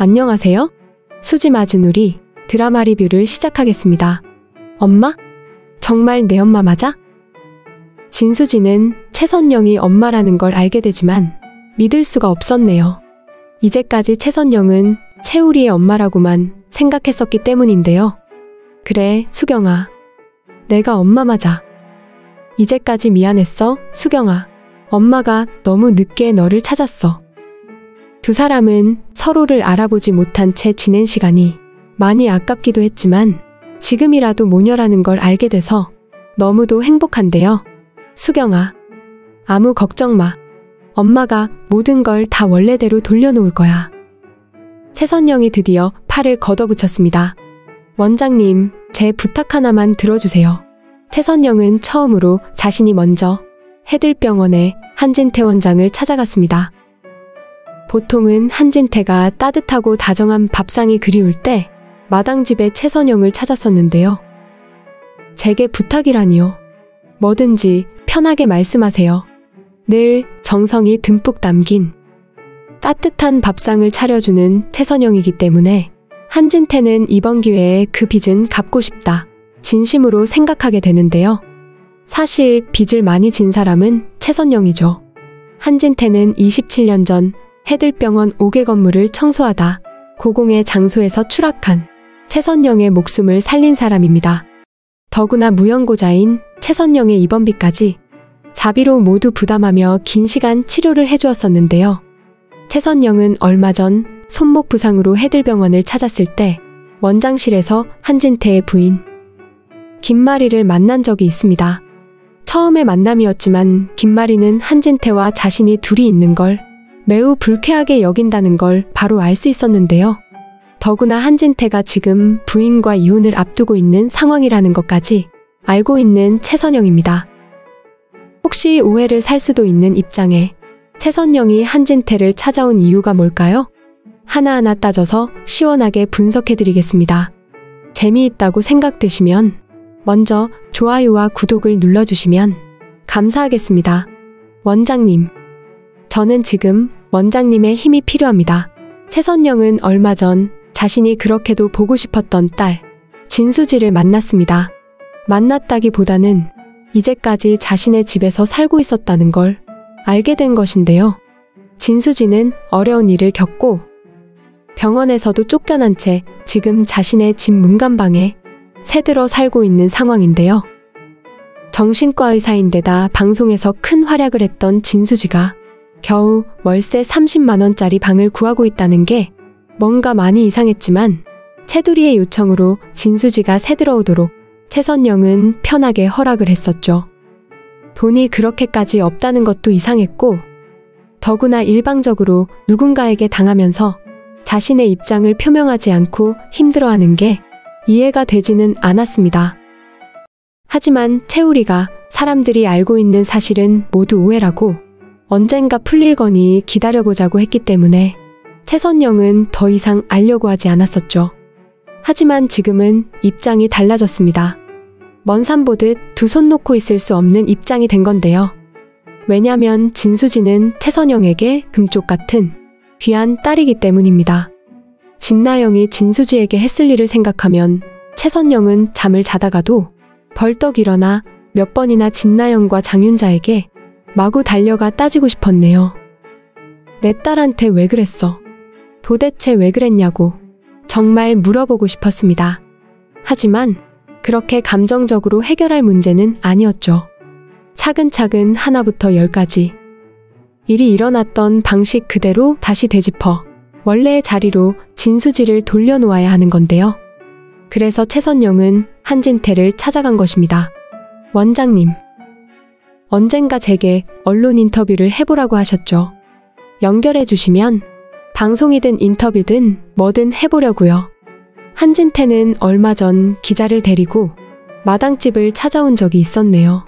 안녕하세요. 수지 마즈누리 드라마 리뷰를 시작하겠습니다. 엄마? 정말 내 엄마 맞아? 진수지는 최선영이 엄마라는 걸 알게 되지만 믿을 수가 없었네요. 이제까지 최선영은 채우리의 엄마라고만 생각했었기 때문인데요. 그래, 수경아. 내가 엄마 맞아. 이제까지 미안했어, 수경아. 엄마가 너무 늦게 너를 찾았어. 두 사람은 서로를 알아보지 못한 채 지낸 시간이 많이 아깝기도 했지만 지금이라도 모녀라는 걸 알게 돼서 너무도 행복한데요. 수경아, 아무 걱정 마. 엄마가 모든 걸 다 원래대로 돌려놓을 거야. 최선영이 드디어 팔을 걷어붙였습니다. 원장님, 제 부탁 하나만 들어주세요. 최선영은 처음으로 자신이 먼저 해들병원의 한진태 원장을 찾아갔습니다. 보통은 한진태가 따뜻하고 다정한 밥상이 그리울 때 마당집에 최선영을 찾았었는데요. 제게 부탁이라니요. 뭐든지 편하게 말씀하세요. 늘 정성이 듬뿍 담긴 따뜻한 밥상을 차려주는 최선영이기 때문에 한진태는 이번 기회에 그 빚은 갚고 싶다. 진심으로 생각하게 되는데요. 사실 빚을 많이 진 사람은 최선영이죠. 한진태는 27년 전 해들병원 5개 건물을 청소하다 고공의 장소에서 추락한 최선영의 목숨을 살린 사람입니다. 더구나 무연고자인 최선영의 입원비까지 자비로 모두 부담하며 긴 시간 치료를 해주었었는데요. 최선영은 얼마 전 손목 부상으로 해들병원을 찾았을 때 원장실에서 한진태의 부인 김마리를 만난 적이 있습니다. 처음에 만남이었지만 김마리는 한진태와 자신이 둘이 있는 걸 매우 불쾌하게 여긴다는 걸 바로 알 수 있었는데요. 더구나 한진태가 지금 부인과 이혼을 앞두고 있는 상황이라는 것까지 알고 있는 최선영입니다. 혹시 오해를 살 수도 있는 입장에 최선영이 한진태를 찾아온 이유가 뭘까요? 하나하나 따져서 시원하게 분석해드리겠습니다. 재미있다고 생각되시면 먼저 좋아요와 구독을 눌러주시면 감사하겠습니다. 원장님, 저는 지금 원장님의 힘이 필요합니다. 최선영은 얼마 전 자신이 그렇게도 보고 싶었던 딸 진수지를 만났습니다. 만났다기보다는 이제까지 자신의 집에서 살고 있었다는 걸 알게 된 것인데요. 진수지는 어려운 일을 겪고 병원에서도 쫓겨난 채 지금 자신의 집 문간방에 새들어 살고 있는 상황인데요. 정신과 의사인데다 방송에서 큰 활약을 했던 진수지가 겨우 월세 30만 원짜리 방을 구하고 있다는 게 뭔가 많이 이상했지만 채두리의 요청으로 진수지가 새들어오도록 최선영은 편하게 허락을 했었죠. 돈이 그렇게까지 없다는 것도 이상했고 더구나 일방적으로 누군가에게 당하면서 자신의 입장을 표명하지 않고 힘들어하는 게 이해가 되지는 않았습니다. 하지만 채우리가 사람들이 알고 있는 사실은 모두 오해라고 언젠가 풀릴 거니 기다려보자고 했기 때문에 최선영은 더 이상 알려고 하지 않았었죠. 하지만 지금은 입장이 달라졌습니다. 먼 산 보듯 두 손 놓고 있을 수 없는 입장이 된 건데요. 왜냐면 진수지는 최선영에게 금쪽 같은 귀한 딸이기 때문입니다. 진나영이 진수지에게 했을 일을 생각하면 최선영은 잠을 자다가도 벌떡 일어나 몇 번이나 진나영과 장윤자에게 마구 달려가 따지고 싶었네요. 내 딸한테 왜 그랬어? 도대체 왜 그랬냐고 정말 물어보고 싶었습니다. 하지만 그렇게 감정적으로 해결할 문제는 아니었죠. 차근차근 하나부터 열까지 일이 일어났던 방식 그대로 다시 되짚어 원래의 자리로 진수지를 돌려놓아야 하는 건데요. 그래서 최선영은 한진태를 찾아간 것입니다. 원장님, 언젠가 제게 언론 인터뷰를 해보라고 하셨죠. 연결해 주시면 방송이든 인터뷰든 뭐든 해보려고요. 한진태는 얼마 전 기자를 데리고 마당집을 찾아온 적이 있었네요.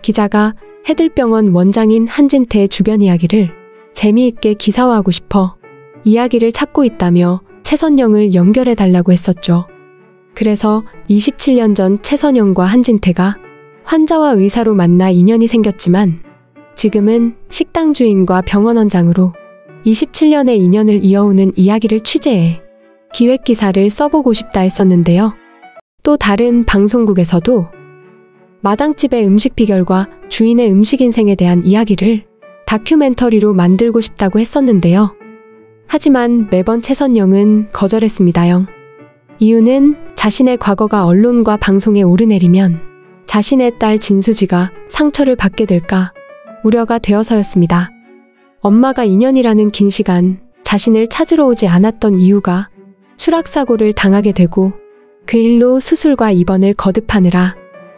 기자가 해들병원 원장인 한진태의 주변 이야기를 재미있게 기사화하고 싶어 이야기를 찾고 있다며 최선영을 연결해 달라고 했었죠. 그래서 27년 전 최선영과 한진태가 환자와 의사로 만나 인연이 생겼지만 지금은 식당 주인과 병원 원장으로 27년의 인연을 이어오는 이야기를 취재해 기획기사를 써보고 싶다 했었는데요. 또 다른 방송국에서도 마당집의 음식 비결과 주인의 음식 인생에 대한 이야기를 다큐멘터리로 만들고 싶다고 했었는데요. 하지만 매번 최선영은 거절했습니다요. 이유는 자신의 과거가 언론과 방송에 오르내리면 자신의 딸 진수지가 상처를 받게 될까 우려가 되어서였습니다. 엄마가 2년이라는 긴 시간 자신을 찾으러 오지 않았던 이유가 추락사고를 당하게 되고 그 일로 수술과 입원을 거듭하느라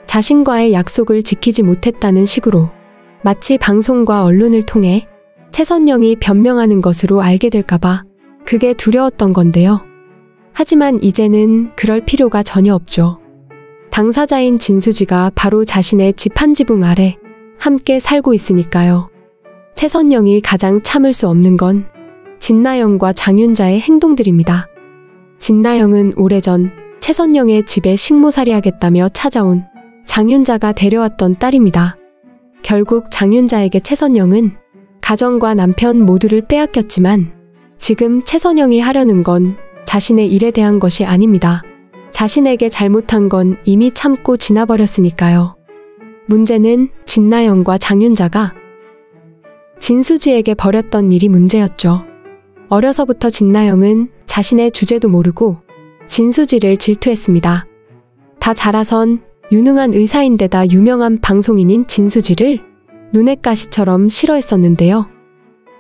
자신과의 약속을 지키지 못했다는 식으로 마치 방송과 언론을 통해 최선영이 변명하는 것으로 알게 될까봐 그게 두려웠던 건데요. 하지만 이제는 그럴 필요가 전혀 없죠. 당사자인 진수지가 바로 자신의 집 한 지붕 아래 함께 살고 있으니까요. 최선영이 가장 참을 수 없는 건 진나영과 장윤자의 행동들입니다. 진나영은 오래전 최선영의 집에 식모살이하겠다며 찾아온 장윤자가 데려왔던 딸입니다. 결국 장윤자에게 최선영은 가정과 남편 모두를 빼앗겼지만 지금 최선영이 하려는 건 자신의 일에 대한 것이 아닙니다. 자신에게 잘못한 건 이미 참고 지나버렸으니까요. 문제는 진나영과 장윤자가 진수지에게 벌였던 일이 문제였죠. 어려서부터 진나영은 자신의 주제도 모르고 진수지를 질투했습니다. 다 자라선 유능한 의사인데다 유명한 방송인인 진수지를 눈엣 가시처럼 싫어했었는데요.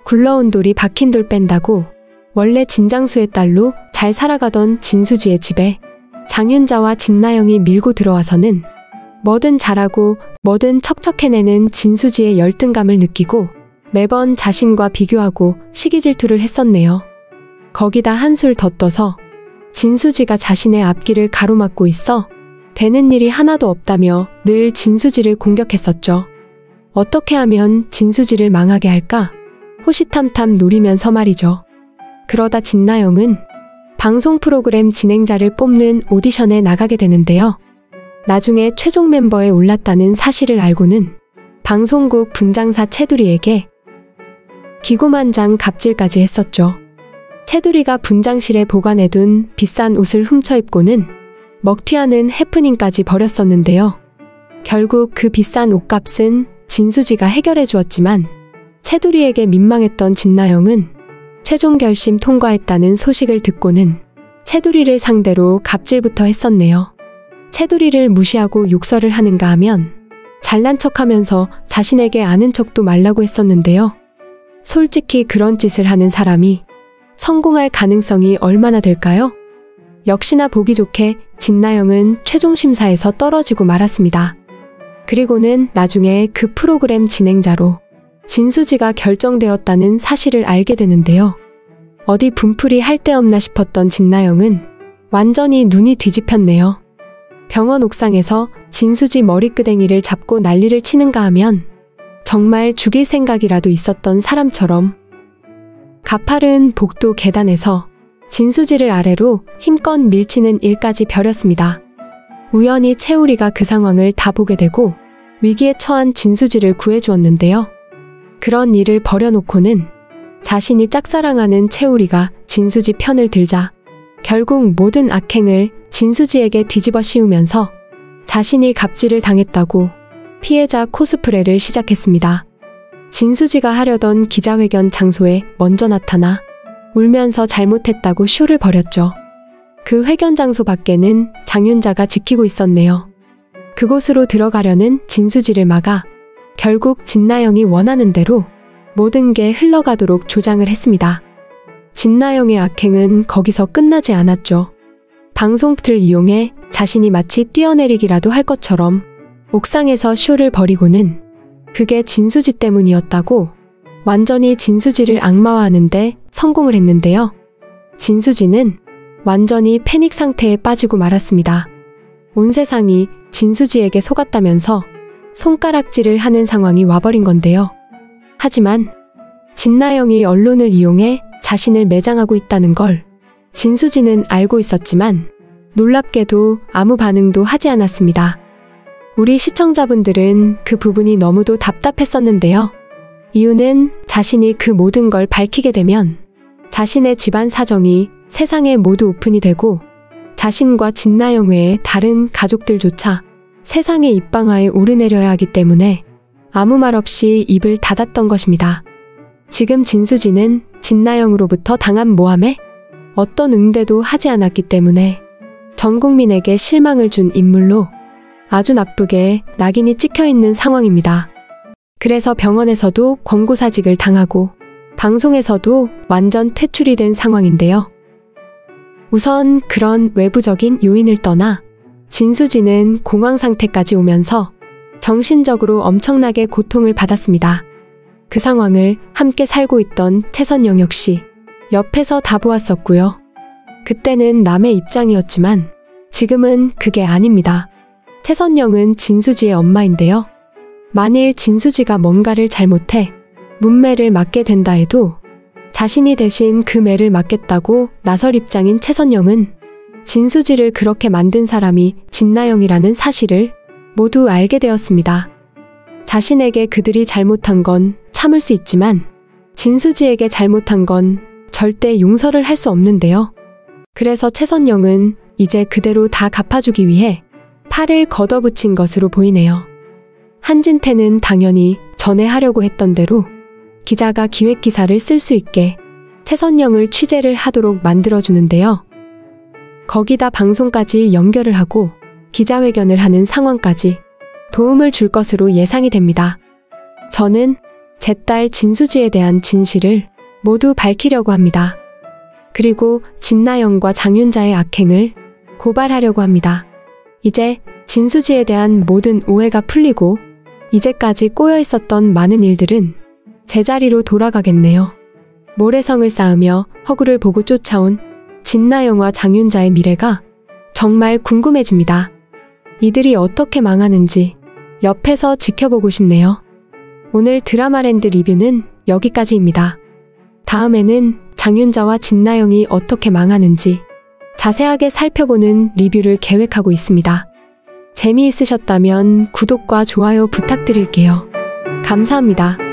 굴러온 돌이 박힌 돌 뺀다고 원래 진장수의 딸로 잘 살아가던 진수지의 집에 장윤자와 진나영이 밀고 들어와서는 뭐든 잘하고 뭐든 척척해내는 진수지의 열등감을 느끼고 매번 자신과 비교하고 시기 질투를 했었네요. 거기다 한술 더 떠서 진수지가 자신의 앞길을 가로막고 있어 되는 일이 하나도 없다며 늘 진수지를 공격했었죠. 어떻게 하면 진수지를 망하게 할까? 호시탐탐 노리면서 말이죠. 그러다 진나영은 방송 프로그램 진행자를 뽑는 오디션에 나가게 되는데요. 나중에 최종 멤버에 올랐다는 사실을 알고는 방송국 분장사 채두리에게 기고만장 갑질까지 했었죠. 채두리가 분장실에 보관해둔 비싼 옷을 훔쳐 입고는 먹튀하는 해프닝까지 벌였었는데요. 결국 그 비싼 옷값은 진수지가 해결해 주었지만 채두리에게 민망했던 진나영은 최종 결심 통과했다는 소식을 듣고는 채두리를 상대로 갑질부터 했었네요. 채두리를 무시하고 욕설을 하는가 하면 잘난 척하면서 자신에게 아는 척도 말라고 했었는데요. 솔직히 그런 짓을 하는 사람이 성공할 가능성이 얼마나 될까요? 역시나 보기 좋게 진나영은 최종 심사에서 떨어지고 말았습니다. 그리고는 나중에 그 프로그램 진행자로 진수지가 결정되었다는 사실을 알게 되는데요. 어디 분풀이 할 데 없나 싶었던 진나영은 완전히 눈이 뒤집혔네요. 병원 옥상에서 진수지 머리끄댕이를 잡고 난리를 치는가 하면 정말 죽일 생각이라도 있었던 사람처럼 가파른 복도 계단에서 진수지를 아래로 힘껏 밀치는 일까지 벌였습니다. 우연히 채우리가 그 상황을 다 보게 되고 위기에 처한 진수지를 구해주었는데요. 그런 일을 벌여놓고는 자신이 짝사랑하는 채우리가 진수지 편을 들자 결국 모든 악행을 진수지에게 뒤집어 씌우면서 자신이 갑질을 당했다고 피해자 코스프레를 시작했습니다. 진수지가 하려던 기자회견 장소에 먼저 나타나 울면서 잘못했다고 쇼를 벌였죠. 그 회견 장소 밖에는 장윤자가 지키고 있었네요. 그곳으로 들어가려는 진수지를 막아 결국 진나영이 원하는 대로 모든 게 흘러가도록 조장을 했습니다. 진나영의 악행은 거기서 끝나지 않았죠. 방송틀을 이용해 자신이 마치 뛰어내리기라도 할 것처럼 옥상에서 쇼를 벌이고는 그게 진수지 때문이었다고 완전히 진수지를 악마화하는데 성공을 했는데요. 진수지는 완전히 패닉 상태에 빠지고 말았습니다. 온 세상이 진수지에게 속았다면서 손가락질을 하는 상황이 와버린 건데요. 하지만 진나영이 언론을 이용해 자신을 매장하고 있다는 걸 진수지는 알고 있었지만 놀랍게도 아무 반응도 하지 않았습니다. 우리 시청자분들은 그 부분이 너무도 답답했었는데요. 이유는 자신이 그 모든 걸 밝히게 되면 자신의 집안 사정이 세상에 모두 오픈이 되고 자신과 진나영 외의 다른 가족들조차 세상의 입방아에 오르내려야 하기 때문에 아무 말 없이 입을 닫았던 것입니다. 지금 진수지는 진나영으로부터 당한 모함에 어떤 응대도 하지 않았기 때문에 전 국민에게 실망을 준 인물로 아주 나쁘게 낙인이 찍혀있는 상황입니다. 그래서 병원에서도 권고사직을 당하고 방송에서도 완전 퇴출이 된 상황인데요. 우선 그런 외부적인 요인을 떠나 진수지는 공황 상태까지 오면서 정신적으로 엄청나게 고통을 받았습니다. 그 상황을 함께 살고 있던 최선영 역시 옆에서 다 보았었고요. 그때는 남의 입장이었지만 지금은 그게 아닙니다. 최선영은 진수지의 엄마인데요. 만일 진수지가 뭔가를 잘못해 문매를 맞게 된다 해도 자신이 대신 그 매를 맞겠다고 나설 입장인 최선영은 진수지를 그렇게 만든 사람이 진나영이라는 사실을 모두 알게 되었습니다. 자신에게 그들이 잘못한 건 참을 수 있지만 진수지에게 잘못한 건 절대 용서를 할 수 없는데요. 그래서 최선영은 이제 그대로 다 갚아주기 위해 팔을 걷어붙인 것으로 보이네요. 한진태는 당연히 전에 하려고 했던 대로 기자가 기획기사를 쓸 수 있게 최선영을 취재를 하도록 만들어주는데요. 거기다 방송까지 연결을 하고 기자회견을 하는 상황까지 도움을 줄 것으로 예상이 됩니다. 저는 제 딸 진수지에 대한 진실을 모두 밝히려고 합니다. 그리고 진나영과 장윤자의 악행을 고발하려고 합니다. 이제 진수지에 대한 모든 오해가 풀리고 이제까지 꼬여 있었던 많은 일들은 제자리로 돌아가겠네요. 모래성을 쌓으며 허구를 보고 쫓아온 진나영과 장윤자의 미래가 정말 궁금해집니다. 이들이 어떻게 망하는지 옆에서 지켜보고 싶네요. 오늘 드라마랜드 리뷰는 여기까지입니다. 다음에는 장윤자와 진나영이 어떻게 망하는지 자세하게 살펴보는 리뷰를 계획하고 있습니다. 재미있으셨다면 구독과 좋아요 부탁드릴게요. 감사합니다.